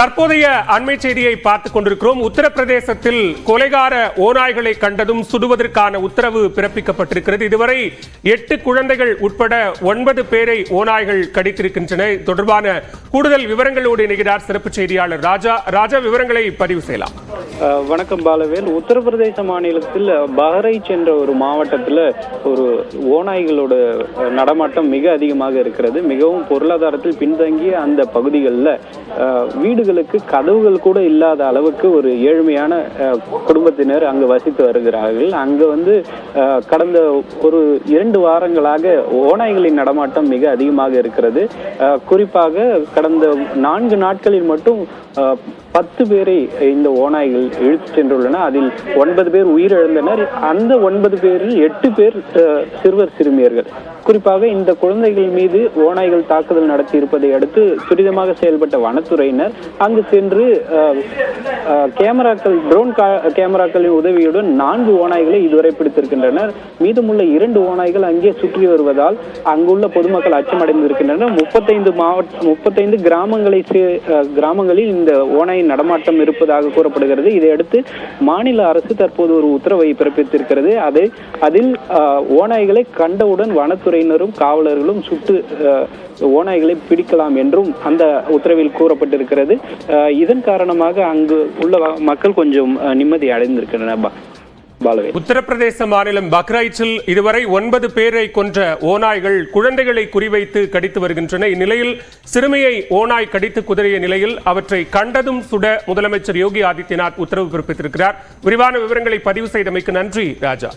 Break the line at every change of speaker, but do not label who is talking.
தற்போதைய அண்மை செய்தியை பார்த்துக் கொண்டிருக்கிறோம். உத்தரப்பிரதேசத்தில் கொலைகார ஓநாய்களை கண்டதும் சுடுவதற்கான உத்தரவு பிறப்பிக்கப்பட்டிருக்கிறது. இதுவரை 8 குழந்தைகள் உட்பட 9 பேரை ஓநாய்கள் கடித்திருக்கின்றன. தொடர்பான கூடுதல் விவரங்களோடு இணைகிறார் சிறப்பு செய்தியாளர் ராஜா. விவரங்களை பதிவு செய்யலாம்.
வணக்கம் பாலவேல். உத்தரப்பிரதேச மாநிலத்தில் பஹ்ரைச் என்ற ஒரு மாவட்டத்தில் ஒரு ஓநாய்களோட நடமாட்டம் மிக அதிகமாக இருக்கிறது. மிகவும் பொருளாதாரத்தில் பின்தங்கிய அந்த பகுதிகளில் வீடுகளுக்கு கதவுகள் கூட இல்லாத அளவுக்கு ஒரு ஏழ்மையான குடும்பத்தினர் அங்கு வசித்து வருகிறார்கள். அங்கு கடந்த ஒரு 2 வாரங்களாக ஓநாய்களின் நடமாட்டம் மிக அதிகமாக இருக்கிறது. குறிப்பாக கடந்த 4 நாட்களில் மட்டும் 10 பேரை இந்த ஓநாய்கள் இழுத்து சென்றுள்ளன. அதில் 9 பேர் உயிரிழந்தனர். அந்த 9 பேரில் 8 பேர் சிறுவர் சிறுமியர்கள். குறிப்பாக இந்த குழந்தைகள் மீது ஓநாய்கள் தாக்குதல் நடத்தி இருப்பதை அடுத்து துரிதமாக செயல்பட்ட வனத்துறையினர் அங்கு சென்று ட்ரோன் கேமராக்களின் உதவியுடன் 4 ஓநாய்களை இதுவரை பிடித்திருக்கின்றனர். மீதமுள்ள 2 ஓநாய்கள் அங்கே சுற்றி வருவதால் அங்குள்ள பொதுமக்கள் அச்சமடைந்திருக்கின்றனர். 35 கிராமங்களில் இந்த ஓநாய் நடமாட்டம் இருப்பதாக கூறப்படுகிறது. இதையடுத்து மாநில அரசு தற்போது ஒரு உத்தரவை பிறப்பித்திருக்கிறது. அதில் ஓநாய்களை கண்டவுடன் வனத்துறையினரும் காவலர்களும் சுட்டு ஓநாய்களை பிடிக்கலாம் என்றும் அந்த உத்தரவில் கூறப்பட்டிருக்கிறது. இதன் காரணமாக அங்கு உள்ள மக்கள் கொஞ்சம் நிம்மதி அடைந்திருக்கின்றனர்.
உத்தரப்பிரதேச மாநிலம் பஹ்ரைச்சில் இதுவரை 9 பேரை கொன்ற ஓநாய்கள் குழந்தைகளை குறிவைத்து கடித்து வருகின்றன. இந்நிலையில் சிறுமியை ஓநாய் கடித்து குதறிய நிலையில் அவற்றை கண்டதும் சுட முதலமைச்சர் யோகி ஆதித்யநாத் உத்தரவு பிறப்பித்திருக்கிறார். விரிவான விவரங்களை பதிவு செய்தமைக்கு நன்றி ராஜா.